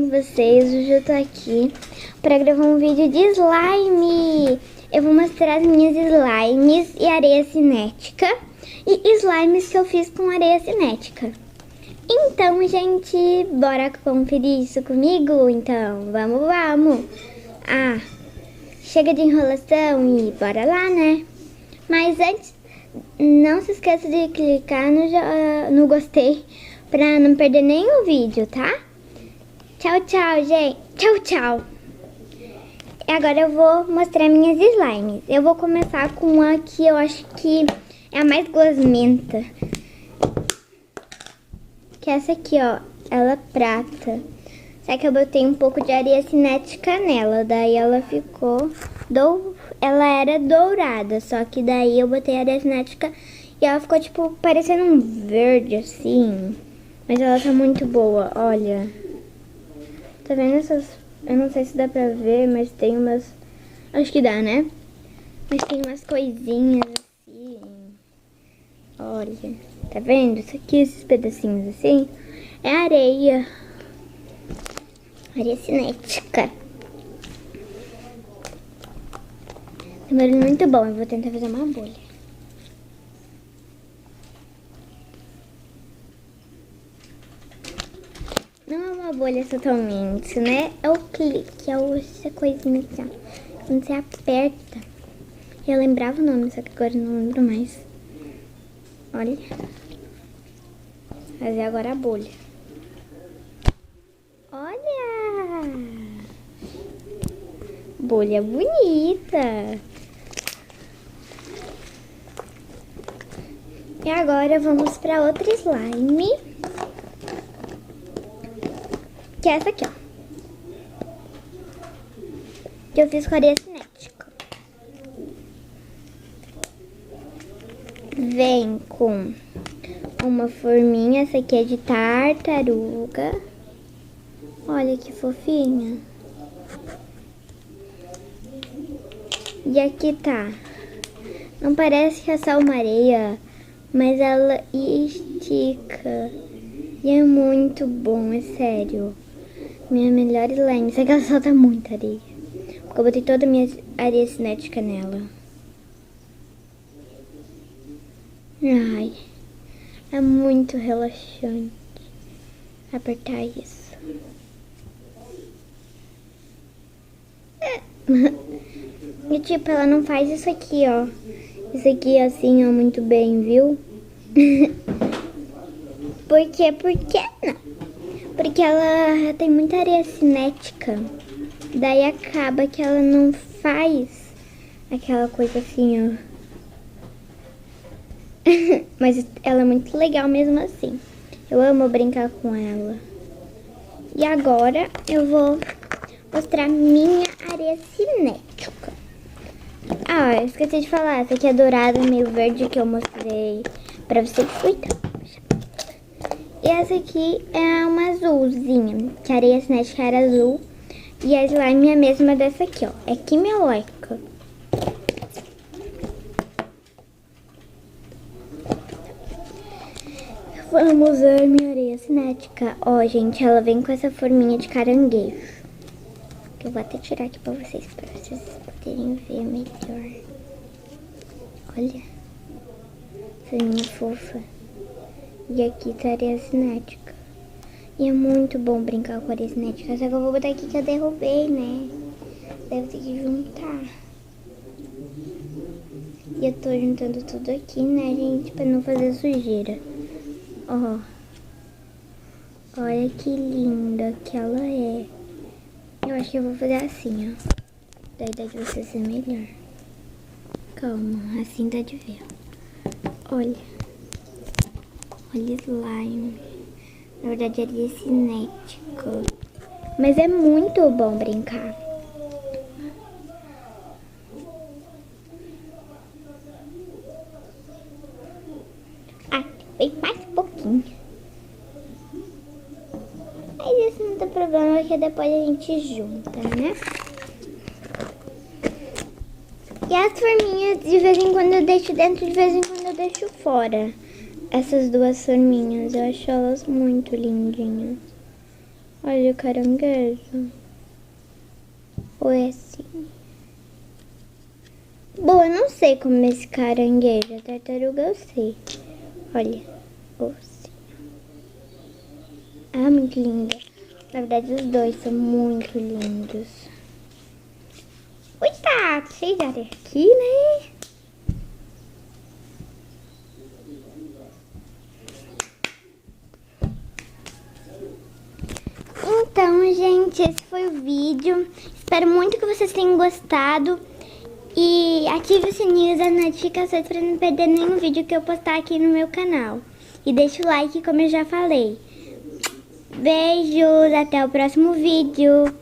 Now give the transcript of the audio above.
com vocês? Hoje eu tô aqui pra gravar um vídeo de slime. Eu vou mostrar as minhas slimes e areia cinética e slimes que eu fiz com areia cinética. Então, gente, bora conferir isso comigo? Então, vamos! Ah, chega de enrolação e bora lá, né? Mas antes, não se esqueça de clicar no gostei pra não perder nenhum vídeo, tá? Tchau, gente. Tchau. E agora eu vou mostrar minhas slimes. Eu vou começar com uma que eu acho que é a mais gosmenta. Que é essa aqui, ó. Ela é prata. Só que eu botei um pouco de areia cinética nela. Daí ela ficou... Ela era dourada. Só que daí eu botei areia cinética e ela ficou, tipo, parecendo um verde, assim. Mas ela tá muito boa, olha. Tá vendo essas... Eu não sei se dá pra ver, mas tem umas... Acho que dá, né? Mas tem umas coisinhas assim. Olha. Tá vendo? Isso aqui, esses pedacinhos assim, é areia. Areia cinética. Tá um barulho muito bom. Eu vou tentar fazer uma bolha. Não é uma bolha totalmente, né? É o clique, é essa coisinha aqui, ó. Quando você aperta. Eu lembrava o nome, só que agora eu não lembro mais. Olha. Fazer agora a bolha. Olha! Bolha bonita! E agora vamos para outra slime. Que é essa aqui, ó. Que eu fiz com areia cinética. Vem com uma forminha. Essa aqui é de tartaruga. Olha que fofinha. E aqui tá. Não parece que é só uma areia, mas ela estica. E é muito bom, é sério. Minha melhor slime. Só que ela solta muita areia. Porque eu botei toda a minha areia cinética nela. Ai, é muito relaxante apertar isso. E tipo, ela não faz isso aqui, ó. Isso aqui assim, ó, muito bem, viu? Por quê? Por que não? Porque ela tem muita areia cinética. Daí acaba que ela não faz aquela coisa assim, ó. Mas ela é muito legal mesmo assim. Eu amo brincar com ela. E agora eu vou mostrar minha areia cinética. Ah, eu esqueci de falar. Essa aqui é dourada, meio verde, que eu mostrei pra vocês. Então. E essa aqui é uma azulzinha, que a areia cinética era azul. E a slime é a mesma dessa aqui, ó. É quimioica. Vamos usar minha areia cinética. Ó, gente, ela vem com essa forminha de caranguejo. Que eu vou até tirar aqui pra vocês poderem ver melhor. Olha. Forminha fofa. E aqui tá a areia cinética. E é muito bom brincar com a areia cinética. Só que eu vou botar aqui que eu derrubei, né? Deve ter que juntar. E eu tô juntando tudo aqui, né, gente? Pra não fazer sujeira. Ó. Olha que linda que ela é. Eu acho que eu vou fazer assim, ó. Daí dá de você ser melhor. Calma, assim dá de ver. Olha. Olha slime. Na verdade, areia cinética. Mas é muito bom brincar. Ah, vem mais um pouquinho. Mas isso não tem problema, porque depois a gente junta, né? E as forminhas, de vez em quando eu deixo dentro, de vez em quando eu deixo fora. Essas duas forminhas, eu acho elas muito lindinhas. Olha o caranguejo. Ou é assim? Bom, eu não sei como é esse caranguejo. A tartaruga eu sei. Olha. Assim. Ah, muito linda. Na verdade, os dois são muito lindos. Ui, tá cheio de areia aqui, né? Então, gente, esse foi o vídeo. Espero muito que vocês tenham gostado. E ative o sininho das notificações para não perder nenhum vídeo que eu postar aqui no meu canal. E deixa o like, como eu já falei. Beijos, até o próximo vídeo.